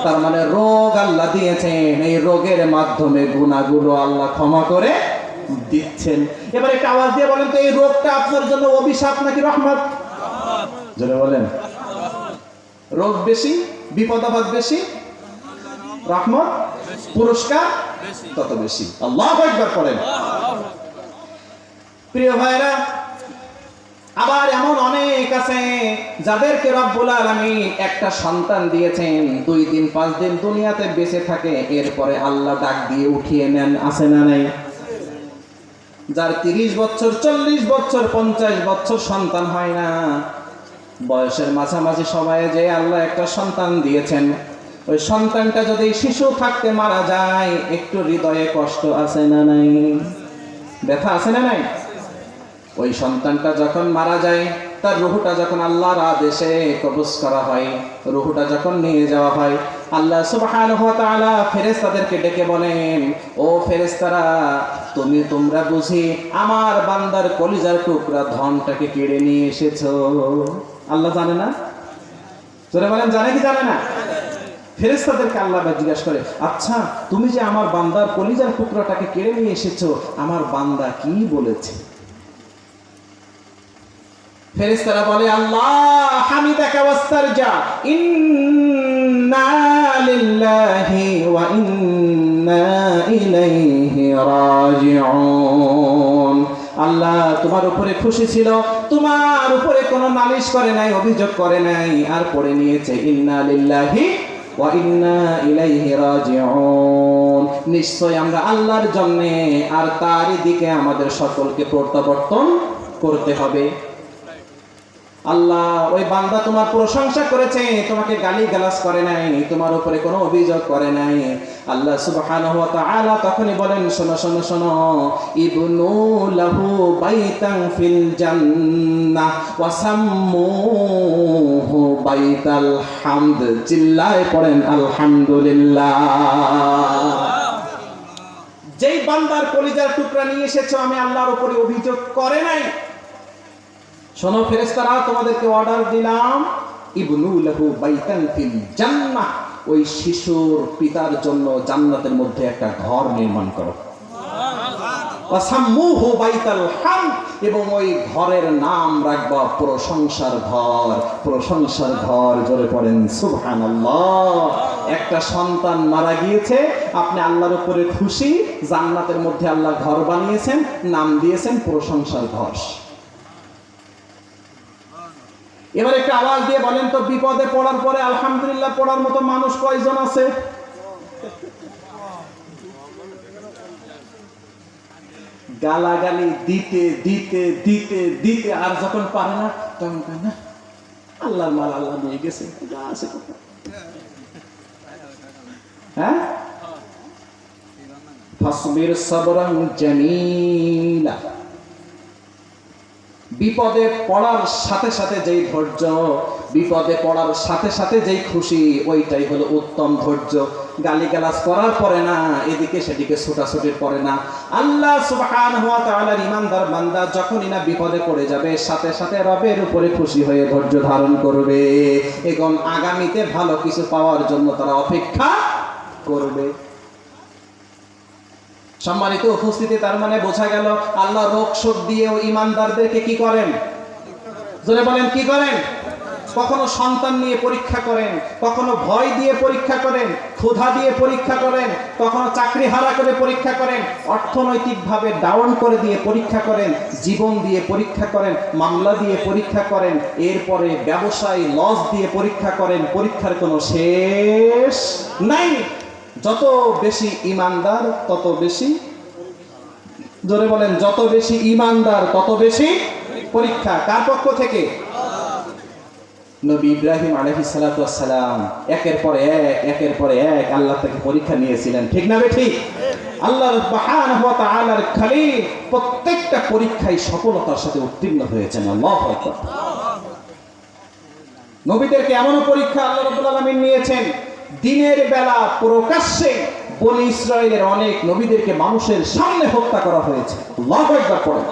তার মানে রোগ আল্লাহ দিয়েছেন, এই রোগের মাধ্যমে গুনাহগুলো আল্লাহ ক্ষমা করে দিচ্ছেন। এবার একটা আওয়াজ দিয়ে বলেন তো, এই রোগটা আপনার জন্য অভিশাপ নাকি রহমত? জোরে বলেন। রোগ বেশি, বিপদ আপদ বেশি, রহমত পুরস্কার তত বেশি। আল্লাহু আকবার পড়েন। প্রিয় ভাইরা, আবার এমন অনেক আছে যাদেরকে রব্বুল আলামিন একটা সন্তান দিয়েছেন, 2 দিন 5 দিন দুনিয়াতে বেঁচে থাকে, এরপরে আল্লাহ ডাক দিয়ে উঠিয়ে নেন, আছে না নাই? যার 30 বছর 40 বছর 50 বছর সন্তান হয় না, বয়সের মাঝামাঝি সবাই যে আল্লাহ একটা সন্তান দিয়েছেন, ওই সন্তানটা যদি শিশু থাকতে মারা যায়, একটু হৃদয়ে কষ্ট আছে না নাই? ব্যথা আছে না নাই? ওই সন্তানটা যখন মারা যায়, তার রূহটা যখন আল্লাহর আদেশে কবজ করা হয়, রূহটা যখন নিয়ে যাওয়া হয়, আল্লাহ সুবহানাহু ওয়া তাআলা ফেরেশতাদেরকে ডেকে বলেন, ও ফেরেশতারা, তোমরা বুঝি আমার বান্দার কলিজার টুকরা ধনটাকে কেড়ে নিয়ে এসেছো? আল্লাহ জানে না? জোরে বলেন, জানে কি জানে না? ফেরেশতাদেরকে আল্লাহ জিজ্ঞাসা করে, আচ্ছা তুমি যে আমার বান্দার কলিজার টুকরাটাকে কেড়ে নিয়ে এসেছো, আমার বান্দা কি বলেছে? ফেরেশতারা বলে, আল্লাহ হামিদাকা ওয়াস্তারজা, ইন্না লিল্লাহি ওয়া ইন্না ইলাইহি রাজিউন। আল্লাহ তোমার উপরে খুশি ছিল, তোমার উপরে কোনো নালিশ করে নাই, অভিযোগ করে নাই, আর পড়ে নিয়েছে ইন্না লিল্লাহি ওয়া ইন্না ইলাইহি রাজিউন। নিশ্চয় আমরা আল্লাহর জন্য আর তারই দিকে আমাদের সকলকে প্রত্যাবর্তন করতে হবে। আল্লাহ ওই বান্দা তোমার প্রশংসা করেছে, তোমাকে গালি গালাজ করে নাই, তোমার উপরে কোনো অভিযোগ করে নাই। আল্লাহ সুবহানাহু ওয়া তাআলা তখনই বলেন, শোনো শোনো শোনো, ইবনু লাহু বাইতান ফিল জান্নাহ ওয়া সাম্মুহু বাইতাল হামদ। চিল্লায়ে পড়েন আলহামদুলিল্লাহ। যেই বান্দার কলিজার টুকরা নিয়ে এসেছো, আমি আল্লাহর উপরে অভিযোগ করে নাই। শোনো ফেরেশতারা, তোমাদেরকে অর্ডার দিলাম, ইবনু লাহু বাইতান ফিল জান্নাহ, ওই শিশুর পিতার জন্য জান্নাতের মধ্যে একটা ঘর নির্মাণ করো। ওয়াসাম্মুহু বাইতাল হামদ, এবং ওই ঘরের নাম রাখবা প্রশংসার ঘর। প্রশংসার ঘর, জোরে পড়েন সুবহানাল্লাহ। একটা সন্তান মারা গিয়েছে, আপনি আল্লাহর উপরে খুশি, জান্নাতের মধ্যে আল্লাহ ঘর বানিয়েছেন, নাম দিয়েছেন প্রশংসার ঘর। এবার একটা আওয়াজ দিয়ে বলেন তো, বিপদে পড়ার পরে আলহামদুলিল্লাহ পড়ার মতো মানুষ কয়জন আছে? গালাগালি দিতে দিতে দিতে দিতে আর যখন পারে না, তখন কয় না আল্লাহর মাল আল্লাহ নিয়ে গেছে, আছে কোথায়? হ্যাঁ, ফাসবির সাবরান জামিলা। বিপদে পড়ার সাথে সাথে যেই ধৈর্য, বিপদে পড়ার সাথে সাথে যেই খুশি, ওইটাই হলো উত্তম ধৈর্য। গালিগালাজ করার পরে না, এদিকে সেদিকে ছোটাছুটির পরে না। আল্লাহ সুবহানাহু ওয়া তাআলার ঈমানদার বান্দা যখনই না বিপদে পড়ে যাবে, সাথে সাথে রবের উপরে খুশি হয়ে ধৈর্য ধারণ করবে, এবং আগামীতে ভালো কিছু পাওয়ার জন্য তারা অপেক্ষা করবে। সম্মানিত উপস্থিতি, তার মানে বোঝা গেল আল্লাহ রোগ শোক দিয়েও ঈমানদারদেরকে কি করেন? জোরে বলেন, কি করেন? কখনো সন্তান নিয়ে পরীক্ষা করেন, কখনো ভয় দিয়ে পরীক্ষা করেন, ক্ষুধা দিয়ে পরীক্ষা করেন, কখনো চাকরি হারা করে পরীক্ষা করেন, অর্থনৈতিকভাবে ডাউন করে দিয়ে পরীক্ষা করেন, জীবন দিয়ে পরীক্ষা করেন, মামলা দিয়ে পরীক্ষা করেন, এরপরে ব্যবসায় লস দিয়ে পরীক্ষা করেন। পরীক্ষার কোনো শেষ নাই। যত বেশি ঈমানদার তত বেশি, জোরে বলেন, যত বেশি ঈমানদার তত বেশি পরীক্ষা। কার পক্ষ থেকে? নবী ইব্রাহিম আলাইহিস সালাতু ওয়াস সালাম একের পর এক আল্লাহ থেকে পরীক্ষা নিয়েছিলেন, ঠিক না ঠিক? আল্লাহ সুবহানাহু ওয়া তাআলার খলিল প্রত্যেকটা পরীক্ষায় সফলতার সাথে উত্তীর্ণ হয়েছেন। আল্লাহু আকবার। নবীদেরকে এমন পরীক্ষা আল্লাহ রাব্বুল আলামিন নিয়েছেন, দিনের বেলা প্রকাশ্যে বনী ইসরাইলের অনেক নবীদেরকে মানুষের সামনে হত্যা করা হয়েছে। আল্লাহু আকবার পড়েন।